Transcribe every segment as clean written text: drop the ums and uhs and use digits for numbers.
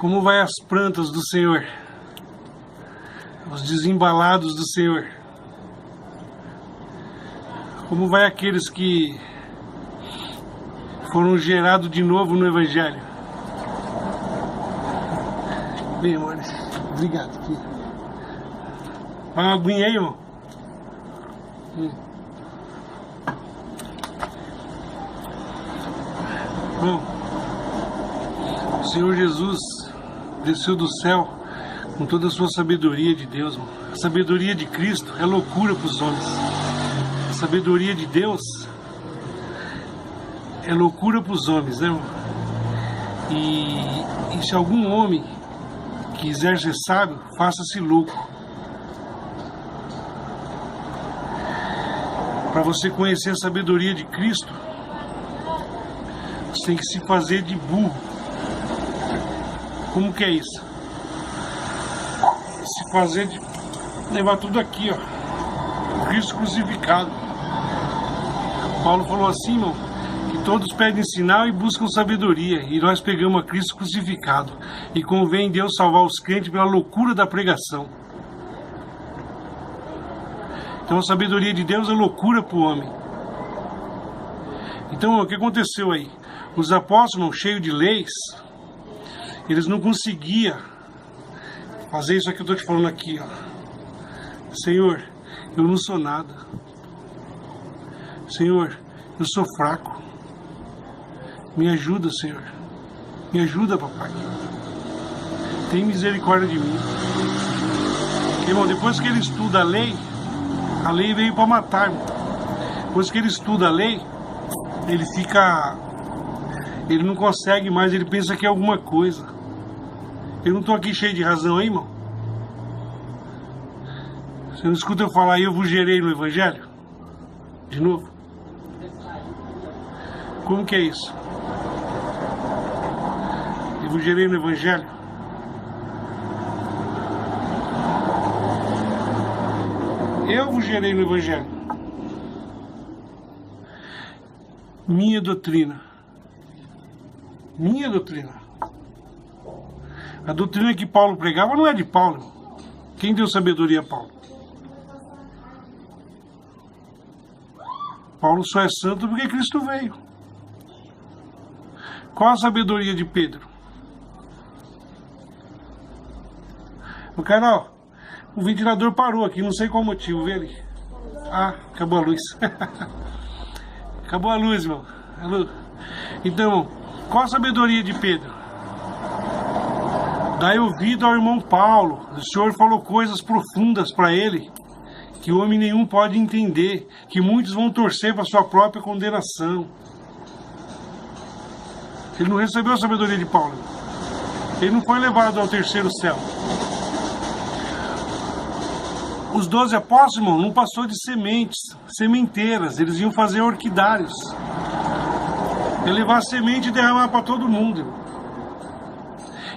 Como vai as plantas do Senhor? Os desembalados do Senhor? Como vai aqueles que foram gerados de novo no Evangelho? Bem, amores, obrigado. Aqui. Uma aguinha aí, irmão. Bom, o Senhor Jesus desceu do céu com toda a sua sabedoria de Deus, irmão. A sabedoria de Cristo é loucura para os homens. A sabedoria de Deus é loucura para os homens, né, irmão? E se algum homem quiser ser sábio, faça-se louco. Para você conhecer a sabedoria de Cristo, você tem que se fazer de burro. Como que é isso? Se fazer de... levar tudo aqui, ó. O Cristo crucificado. Paulo falou assim, irmão, que todos pedem sinal e buscam sabedoria. E nós pegamos a Cristo crucificado. E convém Deus salvar os crentes pela loucura da pregação. Então a sabedoria de Deus é loucura para o homem. Então o que aconteceu aí? Os apóstolos, cheios de leis, eles não conseguiam fazer isso aqui que eu estou te falando aqui, ó. Senhor, eu não sou nada. Senhor, eu sou fraco. Me ajuda, Senhor. Me ajuda, papai. Tem misericórdia de mim. Irmão, depois que ele estuda a lei veio para matar, irmão. Depois que ele estuda a lei, ele não consegue mais, ele pensa que é alguma coisa. Eu não estou aqui cheio de razão aí, irmão? Você não escuta eu falar, eu vos gerei no Evangelho? De novo? Como que é isso? Eu vos gerei no Evangelho? Eu vos gerei no Evangelho. Minha doutrina. Minha doutrina. A doutrina que Paulo pregava não é de Paulo. Quem deu sabedoria a Paulo? Paulo só é santo porque Cristo veio. Qual a sabedoria de Pedro? O canal, o ventilador parou aqui, não sei qual motivo, vê ali. Ah, acabou a luz. Acabou a luz, irmão. Então, qual a sabedoria de Pedro? Dai ouvido ao irmão Paulo. O Senhor falou coisas profundas para ele, que homem nenhum pode entender, que muitos vão torcer para sua própria condenação. Ele não recebeu a sabedoria de Paulo. Ele não foi levado ao terceiro céu. Os 12 apóstolos, irmão, não passou de sementes, sementeiras. Eles iam fazer orquidários. Ia levar a semente e derramar para todo mundo, irmão.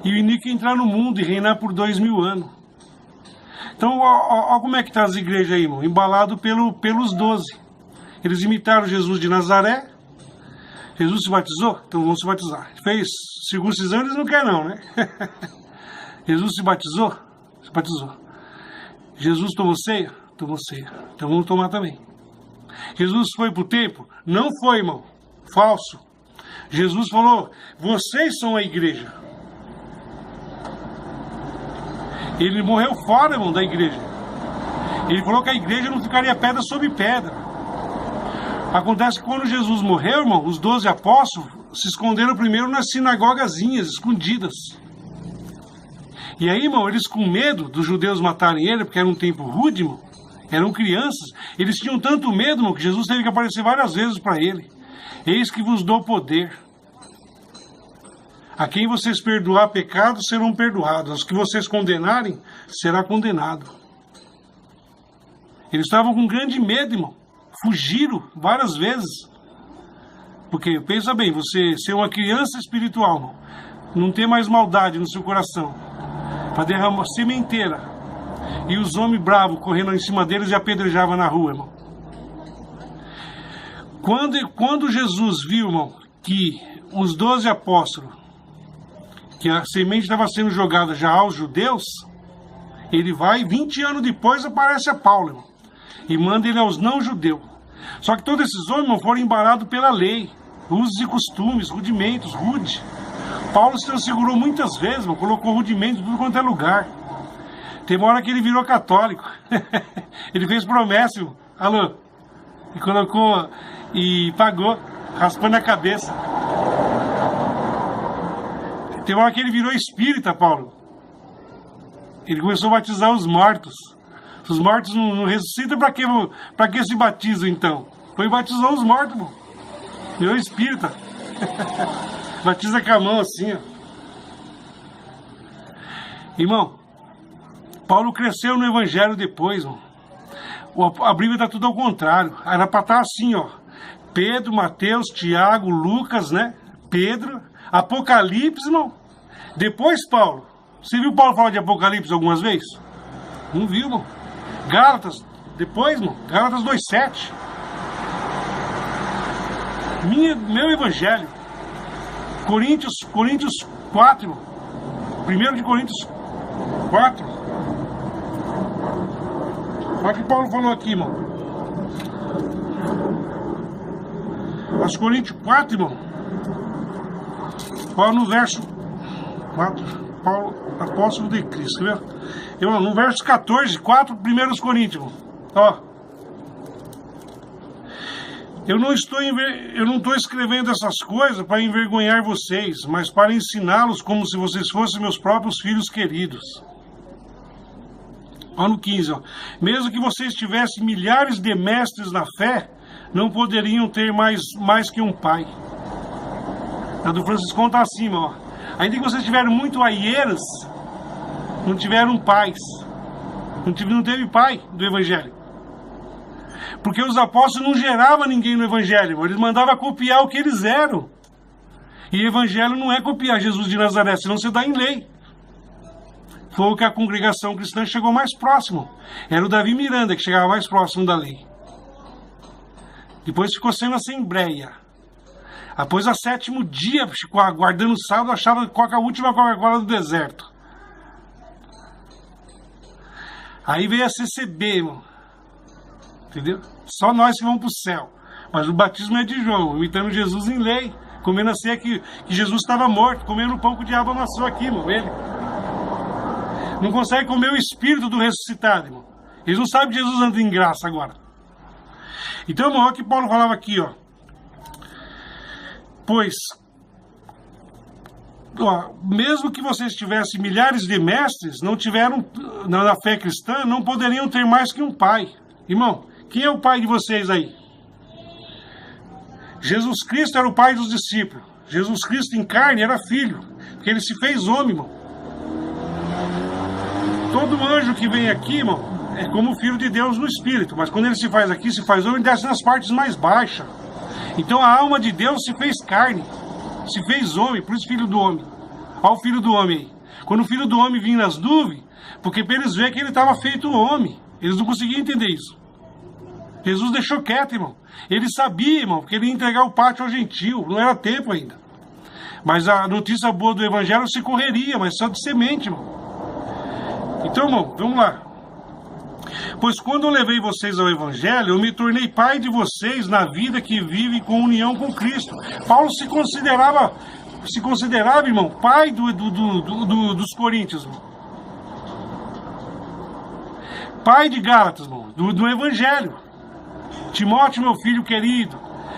E o inimigo ia entrar no mundo e reinar por 2000 anos. Então, olha como é que está as igrejas aí, irmão. Embalado pelos 12. Eles imitaram Jesus de Nazaré. Jesus se batizou? Então vamos se batizar. Fez circuncisão, eles não querem não, né? Jesus se batizou? Se batizou. Jesus tomou ceia? Tomou ceia. Então vamos tomar também. Jesus foi para o templo? Não foi, irmão. Falso. Jesus falou, vocês são a igreja. Ele morreu fora, irmão, da igreja. Ele falou que a igreja não ficaria pedra sobre pedra. Acontece que quando Jesus morreu, irmão, os 12 apóstolos se esconderam primeiro nas sinagogazinhas, escondidas. E aí, irmão, eles com medo dos judeus matarem ele, porque era um tempo rude, irmão, eram crianças, eles tinham tanto medo, irmão, que Jesus teve que aparecer várias vezes para ele. Eis que vos dou poder. A quem vocês perdoar pecados, serão perdoados. Aos que vocês condenarem, será condenado. Eles estavam com grande medo, irmão. Fugiram várias vezes. Porque, pensa bem, você ser uma criança espiritual, irmão, não ter mais maldade no seu coração, para derramar sementeira, e os homens bravos correndo em cima deles e apedrejavam na rua, irmão. Quando Jesus viu, irmão, que os 12 apóstolos que a semente estava sendo jogada já aos judeus, ele vai, 20 anos depois aparece a Paulo, irmão, e manda ele aos não-judeus. Só que todos esses homens, irmão, foram embarados pela lei, usos e costumes, rudimentos, rude. Paulo se transfigurou muitas vezes, irmão, colocou rudimentos em tudo quanto é lugar. Tem uma hora que ele virou católico. Ele fez promessa, irmão. Alô? E colocou e pagou, raspando a cabeça. Tem uma hora que ele virou espírita, Paulo. Ele começou a batizar os mortos. Se os mortos não ressuscitam, para que se batizam então? Foi e batizou os mortos, irmão. Virou espírita. Batiza com a mão assim, ó. Irmão, Paulo cresceu no evangelho depois, irmão. A Bíblia está tudo ao contrário. Era para estar assim, ó. Pedro, Mateus, Tiago, Lucas, né? Pedro, Apocalipse, irmão. Depois Paulo. Você viu Paulo falar de Apocalipse algumas vezes? Não viu, irmão. Gálatas, depois, irmão. Gálatas 2:7. Meu evangelho. Coríntios 4, irmão. 1 de Coríntios 4. Olha o que Paulo falou aqui, irmão. Aos Coríntios 4, irmão. Paulo no verso 4. Paulo, apóstolo de Cristo. Irmão, no verso 14, 4 primeiros Coríntios, irmão. Ó. Eu não estou escrevendo essas coisas para envergonhar vocês, mas para ensiná-los como se vocês fossem meus próprios filhos queridos. Ano 15, ó. Mesmo que vocês tivessem milhares de mestres na fé, não poderiam ter mais que um pai. A do Franciscão está acima, ó. Ainda que vocês tiveram muito aieiras, não tiveram pais. Não teve pai do Evangelho. Porque os apóstolos não geravam ninguém no Evangelho, eles mandavam copiar o que eles eram. E Evangelho não é copiar Jesus de Nazaré, senão você dá em lei. Foi o que a congregação cristã chegou mais próximo. Era o Davi Miranda que chegava mais próximo da lei. Depois ficou sendo assembleia. Após o 7º dia, ficou aguardando o sábado, achava a última Coca-Cola do deserto. Aí veio a CCB, irmão. Entendeu? Só nós que vamos para o céu. Mas o batismo é de João, imitando Jesus em lei. Comendo a ceia que Jesus estava morto, comendo o pão que o diabo amassou aqui, irmão. Ele não consegue comer o espírito do ressuscitado, irmão. Eles não sabem que Jesus anda em graça agora. Então, irmão, olha o que Paulo falava aqui, ó. Pois, ó, mesmo que vocês tivessem milhares de mestres, não tiveram, na fé cristã, não poderiam ter mais que um pai. Irmão, quem é o pai de vocês aí? Jesus Cristo era o pai dos discípulos. Jesus Cristo em carne era filho, porque ele se fez homem, irmão. Todo anjo que vem aqui, irmão, é como filho de Deus no espírito, mas quando ele se faz aqui, se faz homem, desce nas partes mais baixas. Então a alma de Deus se fez carne, se fez homem, por isso filho do homem. Olha o filho do homem aí. Quando o filho do homem vinha nas nuvens, porque para eles verem que ele estava feito homem, eles não conseguiam entender isso. Jesus deixou quieto, irmão. Ele sabia, irmão, que ele ia entregar o pátio ao gentio, não era tempo ainda. Mas a notícia boa do evangelho se correria, mas só de semente, irmão. Então, irmão, vamos lá. Pois quando eu levei vocês ao evangelho, eu me tornei pai de vocês na vida que vive com união com Cristo. Paulo se considerava, irmão, pai dos coríntios, irmão. Pai de Gálatas, irmão, do evangelho. Timóteo, meu filho querido,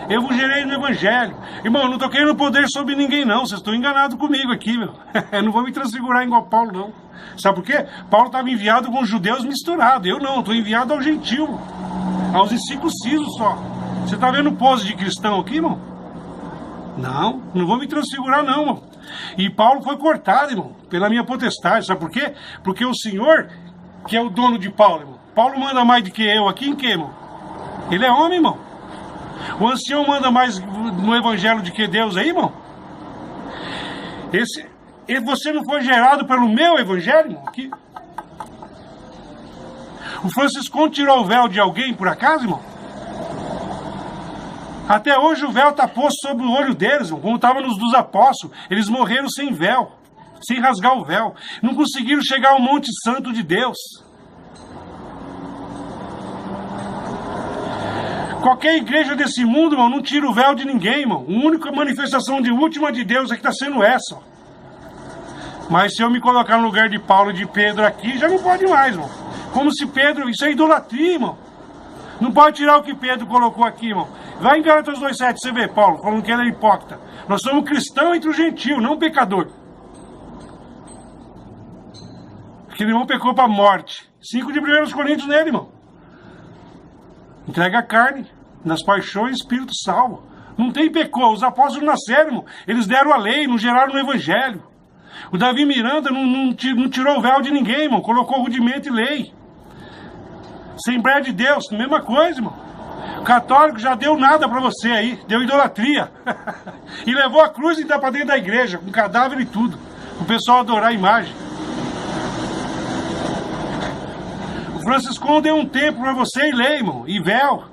eu vos gerei no evangelho. Irmão, eu não estou querendo poder sobre ninguém, não. Vocês estão enganados comigo aqui, meu. Eu não vou me transfigurar igual Paulo, não. Sabe por quê? Paulo estava enviado com os judeus misturados. Eu não, estou enviado ao gentil, aos incircuncisos só. Você está vendo pose de cristão aqui, irmão? Não vou me transfigurar, não, irmão. E Paulo foi cortado, irmão, pela minha potestade. Sabe por quê? Porque o Senhor, que é o dono de Paulo, irmão. Paulo manda mais do que eu aqui em quê, irmão? Ele é homem, irmão. O ancião manda mais no evangelho do que Deus aí, irmão? Você não foi gerado pelo meu evangelho, irmão? Aqui. O Franciscão tirou o véu de alguém, por acaso, irmão? Até hoje o véu está posto sobre o olho deles, irmão, como estava nos dos apóstolos. Eles morreram sem véu. sem rasgar o véu. Não conseguiram chegar ao Monte Santo de Deus. Qualquer igreja desse mundo, irmão, não tira o véu de ninguém, irmão. A única manifestação de última de Deus é que está sendo essa. Ó. Mas se eu me colocar no lugar de Paulo e de Pedro aqui, já não pode mais, irmão. Como se Pedro... Isso é idolatria, irmão. Não pode tirar o que Pedro colocou aqui, irmão. Vai em Gálatas 2,7, você vê, Paulo, falando que ele é hipócrita. Nós somos cristãos entre os gentios, não pecador. Aquele irmão pecou para a morte. 5 de 1 Coríntios nele, irmão. Entrega a carne, nas paixões, espírito salvo. Não tem pecou. Os apóstolos nasceram, irmão. Eles deram a lei, não geraram o evangelho. O Davi Miranda não tirou o véu de ninguém, irmão. Colocou rudimento e lei. Assembleia de Deus, mesma coisa, irmão. O católico já deu nada para você aí. Deu idolatria. E levou a cruz e dá para dentro da igreja, com cadáver e tudo. O pessoal adorar a imagem. O Franciscão deu um tempo para você e lei, irmão. E véu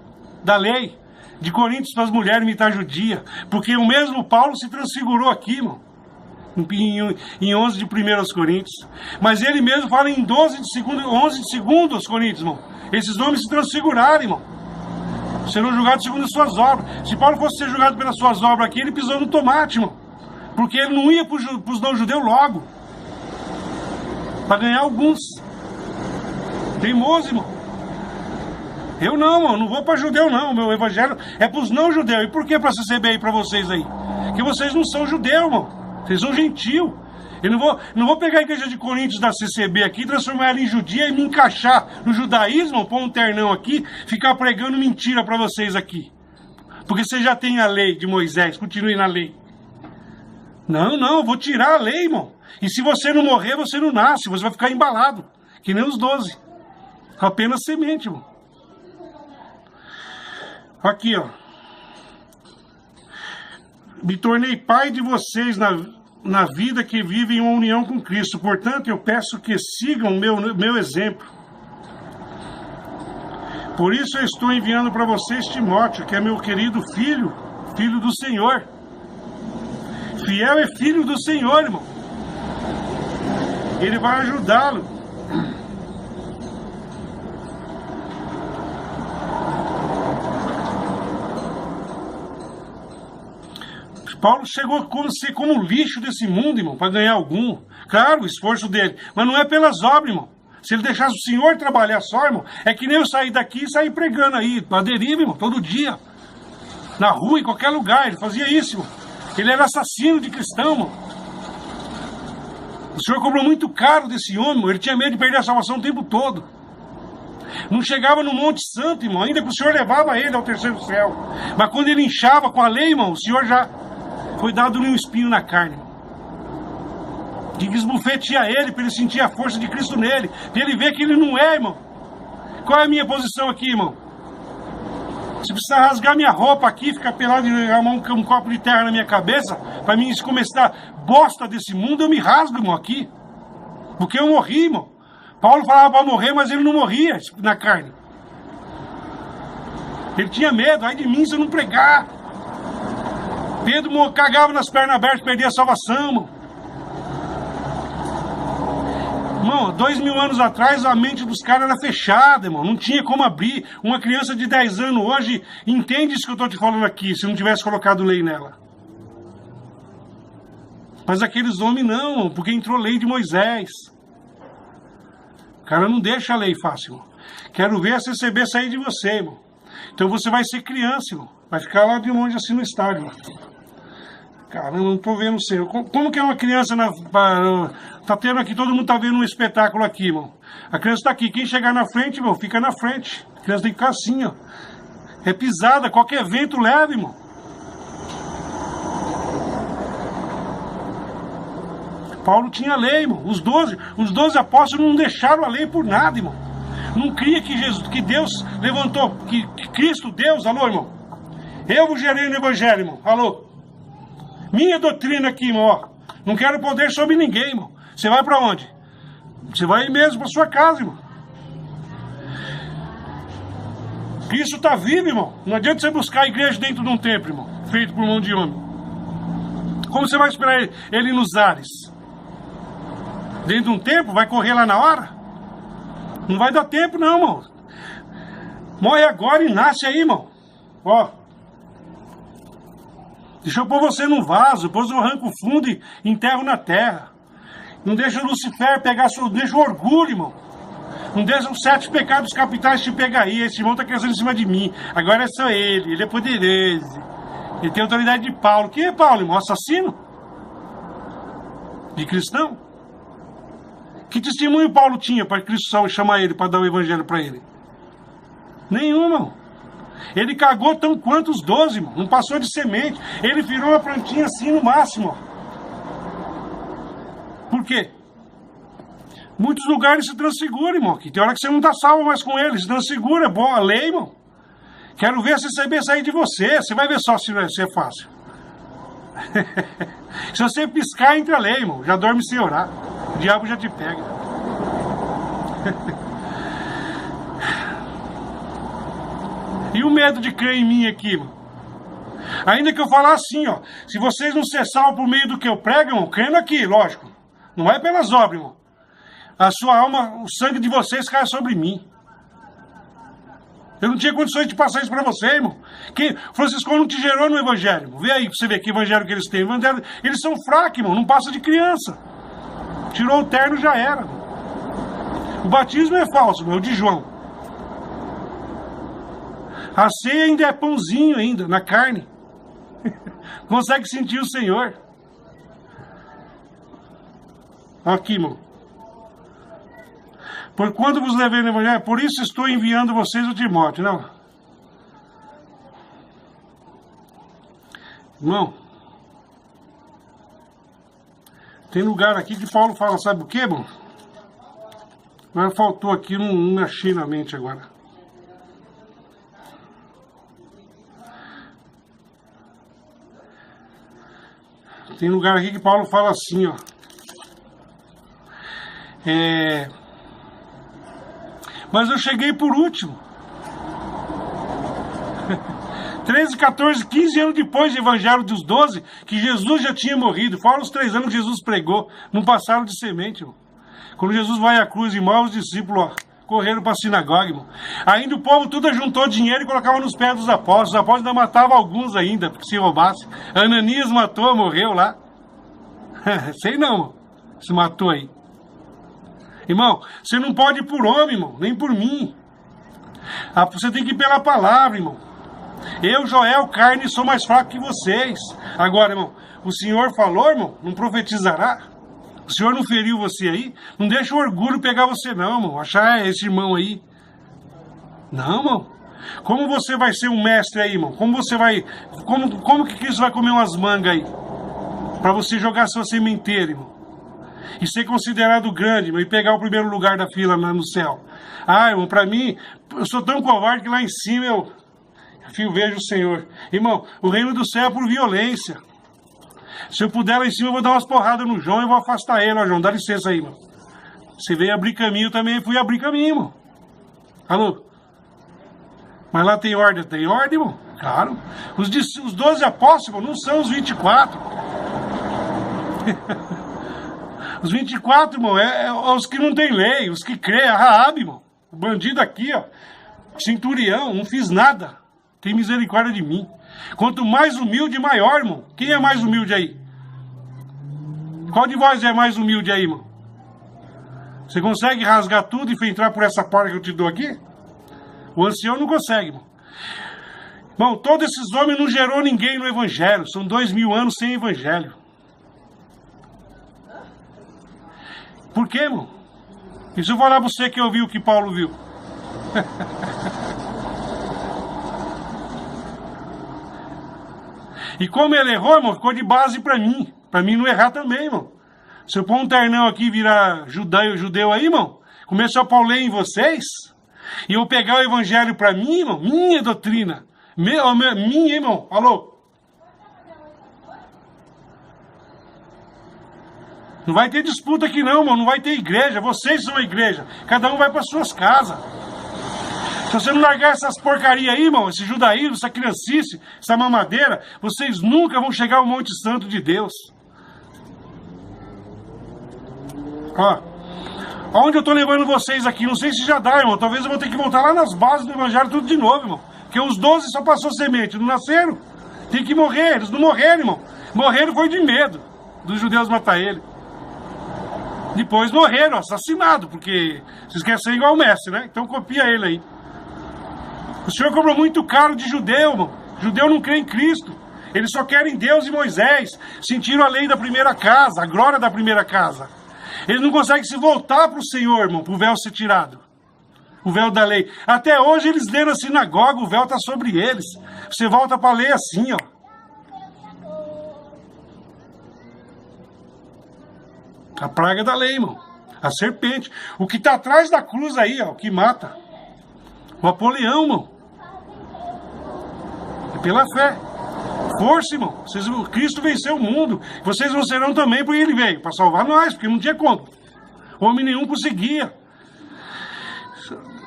da lei. De Coríntios para as mulheres imitar judia. Porque o mesmo Paulo se transfigurou aqui, irmão. Em 11 de 1 Coríntios. Mas ele mesmo fala em 11 de 2 Coríntios, irmão. Esses nomes se transfiguraram, irmão. Serão julgados segundo as suas obras. Se Paulo fosse ser julgado pelas suas obras aqui, ele pisou no tomate, irmão. Porque ele não ia para os não-judeus logo. Para ganhar alguns. Teimoso, irmão. Eu não, irmão. Não vou para judeu, não. O meu evangelho é para os não-judeus. E por que para CCB aí para vocês aí? Porque vocês não são judeus, irmão. Vocês são gentios. Eu não vou pegar a igreja de Coríntios da CCB aqui, transformar ela em judia e me encaixar no judaísmo, pôr um ternão aqui, ficar pregando mentira para vocês aqui. Porque vocês já têm a lei de Moisés, continue na lei. Não, eu vou tirar a lei, irmão. E se você não morrer, você não nasce, você vai ficar embalado, que nem os 12. Apenas semente, irmão. Aqui, ó. Me tornei pai de vocês na vida que vivem em uma união com Cristo. Portanto, eu peço que sigam meu exemplo. Por isso eu estou enviando para vocês Timóteo, que é meu querido filho, filho do Senhor. Fiel é filho do Senhor, irmão. Ele vai ajudá-lo. Paulo chegou a ser como lixo desse mundo, irmão, para ganhar algum. Claro, o esforço dele. Mas não é pelas obras, irmão. Se ele deixasse o Senhor trabalhar só, irmão, é que nem eu sair daqui e sair pregando aí, na deriva, irmão, todo dia. Na rua, em qualquer lugar. Ele fazia isso, irmão. Ele era assassino de cristão, irmão. O Senhor cobrou muito caro desse homem, irmão. Ele tinha medo de perder a salvação o tempo todo. Não chegava no Monte Santo, irmão, ainda que o Senhor levava ele ao terceiro céu. Mas quando ele inchava com a lei, irmão, o Senhor já... foi dado um espinho na carne. Que esbufeteia ele, para ele sentir a força de Cristo nele. Para ele ver que ele não é, irmão. Qual é a minha posição aqui, irmão? Se precisar rasgar minha roupa aqui, ficar pelado e armar um copo de terra na minha cabeça, para mim começar bosta desse mundo, eu me rasgo, irmão, aqui. Porque eu morri, irmão. Paulo falava para morrer, mas ele não morria na carne. Ele tinha medo, ai de mim se eu não pregar. Pedro cagava nas pernas abertas, perdia a salvação, irmão. Irmão, 2000 anos atrás a mente dos caras era fechada, irmão. Não tinha como abrir. Uma criança de 10 anos hoje entende isso que eu estou te falando aqui, se não tivesse colocado lei nela. Mas aqueles homens não, porque entrou lei de Moisés. O cara não deixa a lei fácil, irmão. Quero ver a CCB sair de você, irmão. Então você vai ser criança, irmão. Vai ficar lá de longe assim no estádio, irmão. Caramba, não tô vendo o seu. Como que é uma criança tá tendo aqui, todo mundo tá vendo um espetáculo aqui, irmão. A criança tá aqui, quem chegar na frente, irmão, fica na frente. A criança tem que ficar assim, ó. É pisada, qualquer vento leva, irmão. Paulo tinha lei, irmão. Os 12 apóstolos não deixaram a lei por nada, irmão. Não cria que Deus levantou, que Cristo, Deus, alô, irmão. Eu vos gerei no evangelho, irmão, alô. Minha doutrina aqui, irmão, ó. Não quero poder sobre ninguém, irmão. Você vai pra onde? Você vai mesmo pra sua casa, irmão. Cristo tá vivo, irmão. Não adianta você buscar a igreja dentro de um templo, irmão, feito por mão de homem. Como você vai esperar ele nos ares? Dentro de um tempo, vai correr lá na hora? Não vai dar tempo não, irmão. Morre agora e nasce aí, irmão. Ó. Deixa eu pôr você num vaso, depois eu arranco o fundo e enterro na terra. Não deixa o Lucifer pegar, não deixa o orgulho, irmão. Não deixa os 7 pecados capitais te pegar aí. Esse irmão tá crescendo em cima de mim. Agora é só ele é poderoso. Ele tem autoridade de Paulo. Quem é Paulo, irmão? Assassino? De cristão? Que testemunho Paulo tinha para Cristo chamar ele, para dar o evangelho para ele? Nenhum, irmão. Ele cagou tão quanto os 12, irmão. Não passou de semente. Ele virou uma plantinha assim no máximo, ó. Por quê? Muitos lugares se transfiguram, irmão. Que tem hora que você não está salvo mais com ele. Se transfigura, é boa a lei, irmão. Quero ver se você sair de você. Você vai ver só se é fácil. Se você piscar, entra a lei, irmão. Já dorme sem orar. O diabo já te pega. E o medo de crer em mim aqui, irmão? Ainda que eu falar assim, ó. Se vocês não ser salvos por meio do que eu prego, irmão, crendo aqui, lógico. Não vai pelas obras, irmão. A sua alma, o sangue de vocês cai sobre mim. Eu não tinha condições de passar isso para você, irmão. Francisco não te gerou no evangelho, irmão. Vê aí pra você ver que evangelho que eles têm. Evangelho, eles são fracos, irmão. Não passa de criança. Tirou o terno e já era, irmão. O batismo é falso, irmão. É o de João. A ceia ainda é pãozinho ainda, na carne. Consegue sentir o Senhor. Aqui, irmão. Por quando vos levei no evangelho, por isso estou enviando vocês o Timóteo, não? Irmão, tem lugar aqui que Paulo fala, sabe o que, irmão? Agora faltou aqui, não achei na mente agora. Tem lugar aqui que Paulo fala assim, ó. 'Mas eu cheguei por último. 13, 14, 15 anos depois do evangelho dos 12, que Jesus já tinha morrido. Fora os 3 anos que Jesus pregou, não passaram de semente, irmão. Quando Jesus vai à cruz e morre, os discípulos, ó, correram para a sinagoga, irmão. Ainda o povo tudo juntou dinheiro e colocava nos pés dos apóstolos. Os apóstolos ainda matavam alguns ainda, porque se roubasse. Ananias matou, morreu lá. Sei não, irmão. Se matou aí. Irmão, você não pode ir por homem, irmão, nem por mim. Você tem que ir pela palavra, irmão. Eu, Joel, carne, sou mais fraco que vocês. Agora, irmão, o Senhor falou, irmão, não profetizará? O Senhor não feriu você aí? Não deixa o orgulho pegar você não, irmão. Achar esse irmão aí. Não, irmão. Como você vai ser um mestre aí, irmão? Como você vai... Como que Cristo vai comer umas mangas aí? Para você jogar sua sementeira, irmão. E ser considerado grande, irmão, e pegar o primeiro lugar da fila no céu. Ah, irmão, para mim, eu sou tão covarde que lá em cima eu vejo o Senhor. Irmão, o reino do céu é por violência. Se eu puder lá em cima, eu vou dar umas porradas no João e vou afastar ele. Ó, João, dá licença aí, irmão. Você veio abrir caminho, eu também fui abrir caminho, irmão. Alô? Mas lá tem ordem, irmão? Claro. Os 12 apóstolos, irmão, não são os 24. Os 24, irmão, é os que não tem lei, os que creem, a Raabe, irmão. O bandido aqui, ó, centurião, não fiz nada. Tem misericórdia de mim. Quanto mais humilde, maior, irmão. Quem é mais humilde aí? Qual de vós é mais humilde aí, irmão? Você consegue rasgar tudo e entrar por essa porta que eu te dou aqui? O ancião não consegue, irmão. Irmão, todos esses homens não gerou ninguém no evangelho. São 2000 anos sem evangelho. Por quê, irmão? E se eu falar pra você que eu vi o que Paulo viu? E como ele errou, irmão, ficou de base pra mim não errar também, irmão. Se eu pôr um ternão aqui e virar judeu aí, irmão, começar a paulear em vocês, e eu pegar o evangelho pra mim, irmão, minha doutrina, minha, irmão, alô? Não vai ter disputa aqui não, irmão, não vai ter igreja, vocês são a igreja, cada um vai para suas casas. Se você não largar essas porcarias aí, irmão, esse judaísmo, essa criancice, essa mamadeira, vocês nunca vão chegar ao Monte Santo de Deus. Ó, aonde eu tô levando vocês aqui, não sei se já dá, irmão. Talvez eu vou ter que voltar lá nas bases do evangelho tudo de novo, irmão. Porque os 12 só passou semente, não nasceram. Tem que morrer, eles não morreram, irmão. Morreram foi de medo dos judeus matar ele. Depois morreram, assassinados, porque vocês querem ser igual o Messi, né? Então copia ele aí. O Senhor cobrou muito caro de judeu, irmão. Judeu não crê em Cristo. Eles só querem Deus e Moisés. Sentiram a lei da primeira casa, a glória da primeira casa. Eles não conseguem se voltar para o Senhor, irmão, para o véu ser tirado. O véu da lei. Até hoje eles lêem na sinagoga, o véu está sobre eles. Você volta para ler assim, ó. A praga da lei, irmão. A serpente. O que está atrás da cruz aí, ó, o que mata. O Apolião, irmão. É pela fé. Força, irmão. Cristo venceu o mundo. Vocês vencerão também, porque ele veio para salvar nós, porque não tinha como. Homem nenhum conseguia.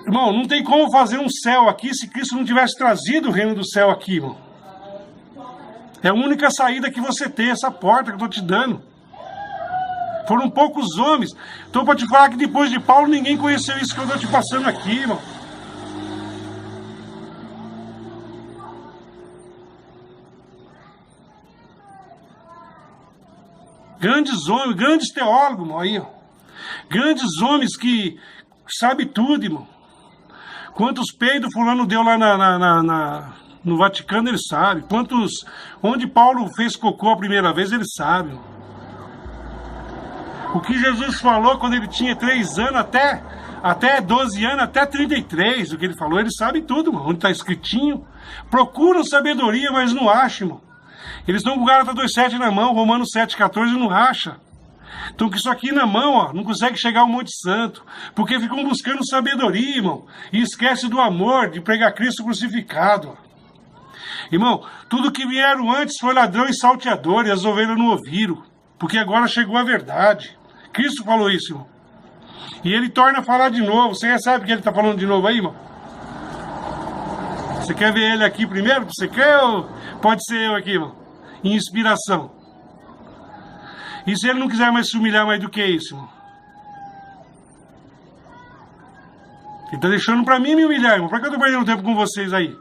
Irmão, não tem como fazer um céu aqui se Cristo não tivesse trazido o reino do céu aqui, irmão. É a única saída que você tem, essa porta que eu estou te dando. Foram poucos homens. Então, para te falar que depois de Paulo, ninguém conheceu isso que eu estou te passando aqui, irmão. Grandes homens, grandes teólogos, irmão, aí, ó. Grandes homens que sabem tudo, irmão. Quantos peidos fulano deu lá no Vaticano, ele sabe. Onde Paulo fez cocô a primeira vez, ele sabe, irmão. O que Jesus falou quando ele tinha 3 anos, até 12 anos, até 33, o que ele falou, ele sabe tudo, mano, onde está escritinho. Procuram sabedoria, mas não acham, irmão. Eles estão com o Gálatas 2,7 na mão, Romanos 7,14 não acha. Estão com isso aqui na mão, ó, não consegue chegar ao Monte Santo, porque ficam buscando sabedoria, irmão, e esquece do amor, de pregar Cristo crucificado. Irmão, tudo que vieram antes foi ladrão e salteador, e as ovelhas não ouviram, porque agora chegou a verdade. Cristo falou isso, irmão. E ele torna a falar de novo. Você sabe que ele está falando de novo aí, irmão? Você quer ver ele aqui primeiro? Você quer ou pode ser eu aqui, irmão? Em inspiração. E se ele não quiser mais se humilhar mais do que isso, irmão? Ele está deixando para mim me humilhar, irmão. Por que eu estou perdendo tempo com vocês aí?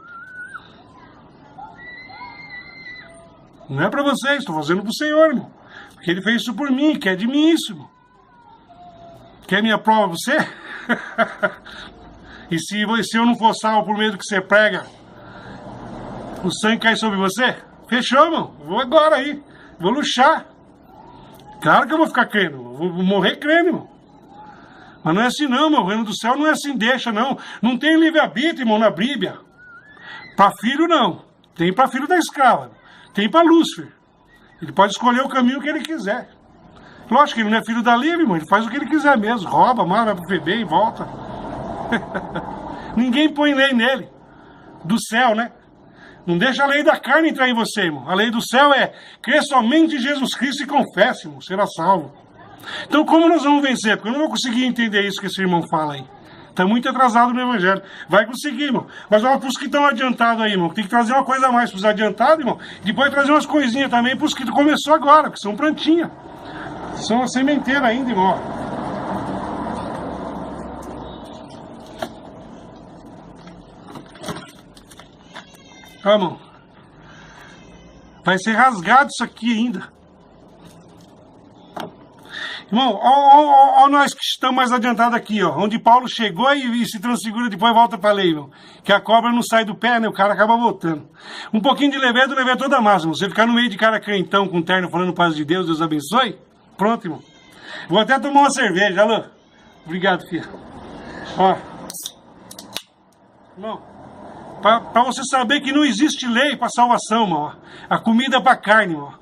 Não é para vocês, estou fazendo para o Senhor, irmão. Porque ele fez isso por mim, quer de mim isso, irmão. Quer minha prova você? E se eu não for salvo por meio do que você prega, o sangue cai sobre você? Fechou, irmão. Vou agora aí. Vou luxar. Claro que eu vou ficar crendo. Vou morrer crendo, irmão. Mas não é assim não, irmão. O reino do céu não é assim, deixa, não. Não tem livre-arbítrio, irmão, na Bíblia. Para filho, não. Tem para filho da escrava. Tem para Lúcifer. Ele pode escolher o caminho que ele quiser. Lógico que ele não é filho da livre, irmão. Ele faz o que ele quiser mesmo. Rouba, mata, vai pro FB e volta. Ninguém põe lei nele. Do céu, né? Não deixa a lei da carne entrar em você, irmão. A lei do céu é crer somente em Jesus Cristo e confesse, irmão. Será salvo. Então como nós vamos vencer? Porque eu não vou conseguir entender isso que esse irmão fala aí. Está muito atrasado no evangelho. Vai conseguir, irmão. Mas olha para os que estão adiantados aí, irmão. Tem que trazer uma coisa a mais para os adiantados, irmão. Depois trazer umas coisinhas também para os que começou agora, que são plantinha. São a sementeira ainda, irmão. Ó, irmão. Vai ser rasgado isso aqui ainda. Irmão, ó nós que estamos mais adiantados aqui, ó. Onde Paulo chegou e se transfigura, depois volta para a lei, irmão. Que a cobra não sai do pé, né? O cara acaba voltando. Um pouquinho de levedo, levei toda a massa, irmão. Você ficar no meio de cara crentão com terno falando paz de Deus, Deus abençoe. Pronto, irmão. Vou até tomar uma cerveja, alô? Obrigado, filho. Ó. Irmão, para você saber que não existe lei para salvação, irmão. Ó. A comida é para carne, irmão.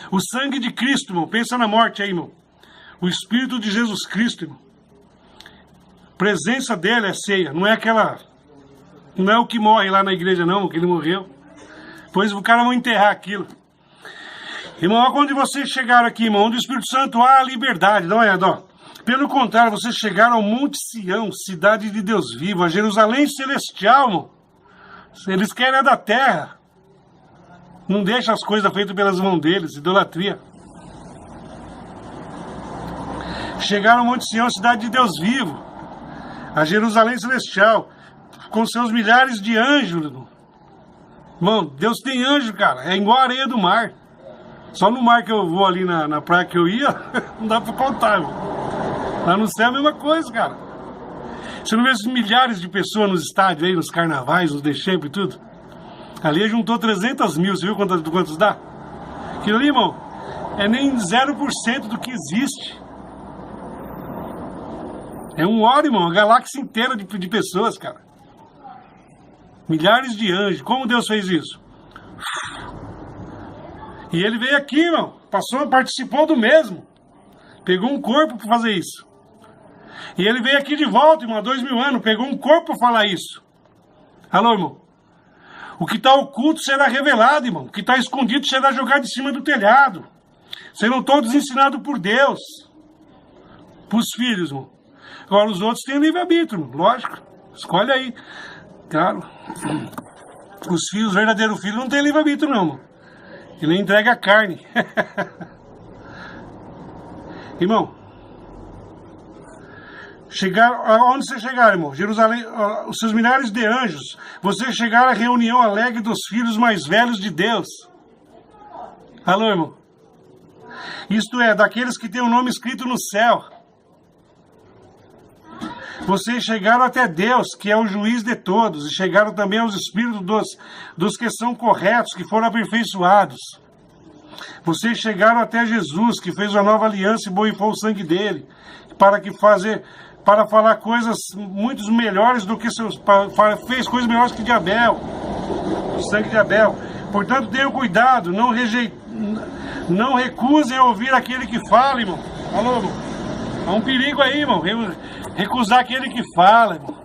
O sangue de Cristo, irmão. Pensa na morte aí, irmão. O Espírito de Jesus Cristo, irmão. A presença dele é ceia. Não é aquela... Não é o que morre lá na igreja, não. Que ele morreu. Pois o cara vai enterrar aquilo. Irmão, olha quando vocês chegaram aqui, irmão. Onde o Espírito Santo há a liberdade. Dá uma olhada, ó. Pelo contrário, vocês chegaram ao Monte Sião, cidade de Deus vivo. A Jerusalém celestial, irmão. Eles querem a da terra. Não deixa as coisas feitas pelas mãos deles, idolatria. Chegaram ao Monte Sião, cidade de Deus vivo, a Jerusalém celestial, com seus milhares de anjos. Irmão, Deus tem anjo, cara, é igual a areia do mar. Só no mar que eu vou ali na praia que eu ia, não dá pra contar, irmão. Lá no céu é a mesma coisa, cara. Você não vê esses milhares de pessoas nos estádios aí, nos carnavais, nos deixempos e tudo? Ali juntou 300 mil, você viu quantos dá? Aquilo ali, irmão, é nem 0% do que existe. É um óleo, irmão, uma galáxia inteira de pessoas, cara. Milhares de anjos. Como Deus fez isso? E ele veio aqui, irmão, participou do mesmo. Pegou um corpo para fazer isso. E ele veio aqui de volta, irmão, há 2000 anos, pegou um corpo para falar isso. Alô, irmão? O que está oculto será revelado, irmão. O que está escondido será jogado em cima do telhado. Serão todos ensinados por Deus. Para os filhos, irmão. Agora os outros têm livre-arbítrio, lógico. Escolhe aí. Claro. Os filhos, os verdadeiros filhos, não têm livre-arbítrio, não, irmão. Ele entrega a carne. Irmão, onde você chegar, irmão? Jerusalém, os seus milhares de anjos. Você chegar à reunião alegre dos filhos mais velhos de Deus. Alô, irmão? Isto é, daqueles que têm o nome escrito no céu. Vocês chegaram até Deus, que é o juiz de todos, e chegaram também aos espíritos dos que são corretos, que foram aperfeiçoados. Vocês chegaram até Jesus, que fez uma nova aliança e borrifou o sangue dele, para falar coisas muito melhores do que fez coisas melhores que de Abel, o sangue de Abel. Portanto, tenham cuidado, não recusem a ouvir aquele que fala, irmão. Alô, irmão? Há um perigo aí, irmão. Recusar aquele que fala, irmão.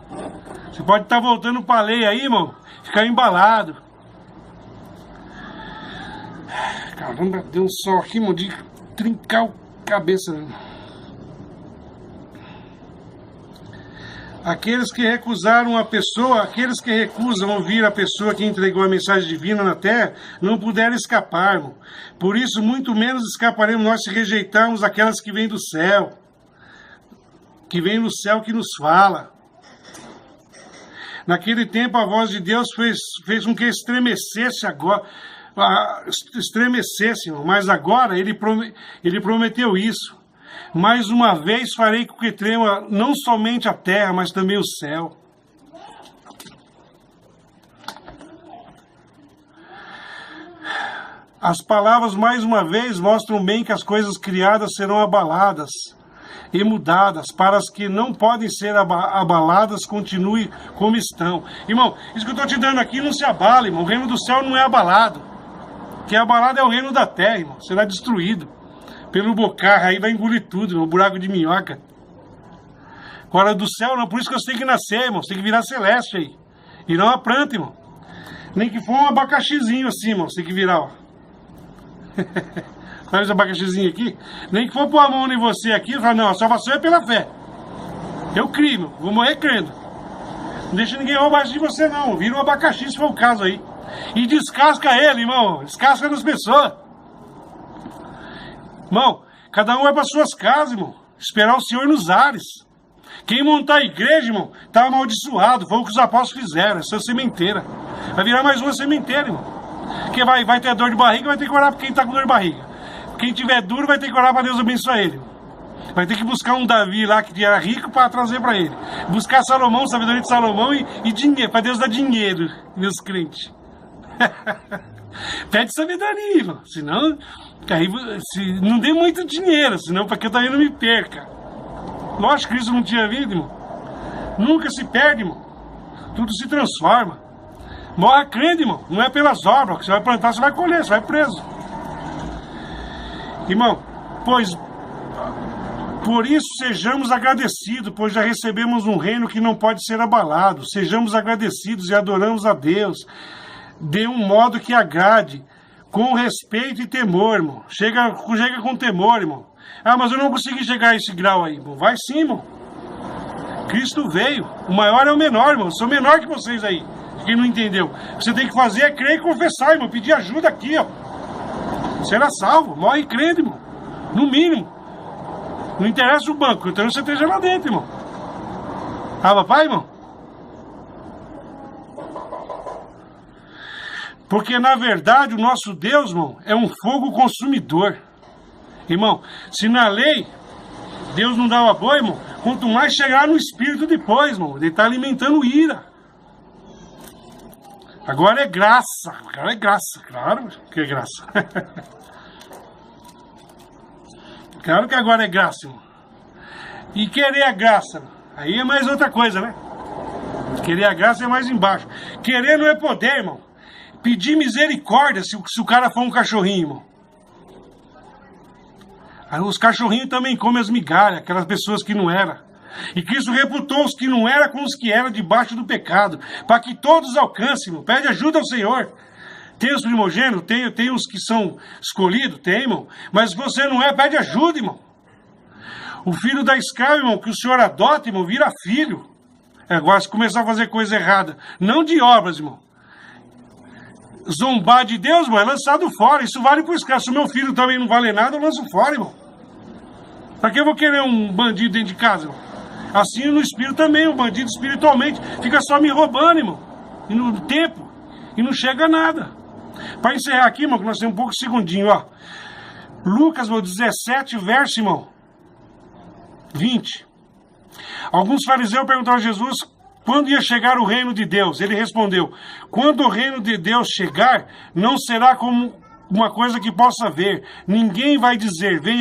Você pode estar voltando para a lei aí, irmão. Ficar embalado. Caramba, deu um sol aqui, irmão, de trincar a cabeça. Aqueles que recusaram a pessoa, aqueles que recusam ouvir a pessoa que entregou a mensagem divina na terra, não puderam escapar, irmão. Por isso, muito menos escaparemos nós se rejeitarmos aquelas que vêm do céu. Que vem no céu que nos fala. Naquele tempo a voz de Deus fez com que estremecesse agora, mas agora ele prometeu isso. Mais uma vez farei com que trema não somente a terra, mas também o céu. As palavras mais uma vez mostram bem que as coisas criadas serão abaladas e mudadas, para as que não podem ser abaladas, continue como estão. Irmão, isso que eu estou te dando aqui não se abala, irmão. O reino do céu não é abalado. O que é abalado é o reino da terra, irmão. Será destruído pelo bocarra, aí vai engolir tudo, irmão. Buraco de minhoca. Agora do céu não, por isso que você tem que nascer, irmão. Você tem que virar celeste aí. E não a planta, irmão. Nem que for um abacaxizinho assim, irmão. Você tem que virar, ó. Olha esse abacaxizinho aqui. Nem que for pôr a mão em você aqui, fala, não, a salvação é pela fé. Eu crio, vou morrer crendo. Não deixa ninguém roubar isso de você, não. Vira um abacaxi, se for o caso aí. E descasca ele, irmão. Descasca das pessoas. Irmão, cada um vai para suas casas, irmão. Esperar o Senhor nos ares. Quem montar a igreja, irmão, tá amaldiçoado. Foi o que os apóstolos fizeram. Essa sementeira. Vai virar mais uma sementeira, irmão. Porque vai ter dor de barriga, vai ter que orar por quem tá com dor de barriga. Quem tiver duro vai ter que orar para Deus abençoar ele. Vai ter que buscar um Davi lá que era rico para trazer para ele. Buscar Salomão, sabedoria de Salomão e dinheiro, para Deus dar dinheiro, meus crentes. Pede sabedoria, irmão. Senão, aí, não dê muito dinheiro, senão para que eu também não me perca. Lógico que isso não tinha vida, irmão. Nunca se perde, irmão. Tudo se transforma. Morra crendo, irmão. Não é pelas obras. Que você vai plantar, você vai colher, você vai preso. Irmão, por isso sejamos agradecidos, pois já recebemos um reino que não pode ser abalado. Sejamos agradecidos e adoramos a Deus de um modo que agrade, com respeito e temor, irmão. Chega com temor, irmão. Ah, mas eu não consegui chegar a esse grau aí, irmão. Vai sim, irmão. Cristo veio. O maior é o menor, irmão. Eu sou menor que vocês aí. Quem não entendeu? Você tem que fazer é crer e confessar, irmão. Pedir ajuda aqui, ó. Será salvo. Morre crendo, irmão. No mínimo. Não interessa o banco, então você esteja lá dentro, irmão. Ah, papai, irmão? Porque, na verdade, o nosso Deus, irmão, é um fogo consumidor. Irmão, se na lei Deus não dava boi, irmão, quanto mais chegar no Espírito depois, irmão, ele está alimentando ira. Agora é graça. Agora é graça, claro que é graça. Claro que agora é graça, irmão. E querer a graça, aí é mais outra coisa, né? Querer a graça é mais embaixo. Querer não é poder, irmão. Pedir misericórdia se o cara for um cachorrinho, irmão. Aí os cachorrinhos também comem as migalhas, aquelas pessoas que não eram. E Cristo reputou os que não eram com os que eram debaixo do pecado, para que todos alcancem, irmão. Pede ajuda ao Senhor. Tem os primogênitos, tem os que são escolhidos, tem, irmão. Mas se você não é, pede ajuda, irmão. O filho da escrava, irmão, que o Senhor adota, irmão, vira filho. Agora, se começar a fazer coisa errada, não de obras, irmão. Zombar de Deus, irmão, é lançado fora. Isso vale para o escravo. Se o meu filho também não vale nada, eu lanço fora, irmão. Para que eu vou querer um bandido dentro de casa, irmão? Assim no espírito também, o bandido espiritualmente fica só me roubando, irmão. E no tempo. E não chega a nada. Para encerrar aqui, irmão, que nós temos um pouco de segundinho, ó. Lucas, 17, verso, irmão, 20. Alguns fariseus perguntaram a Jesus quando ia chegar o reino de Deus. Ele respondeu: quando o reino de Deus chegar, não será como uma coisa que possa ver. Ninguém vai dizer, venha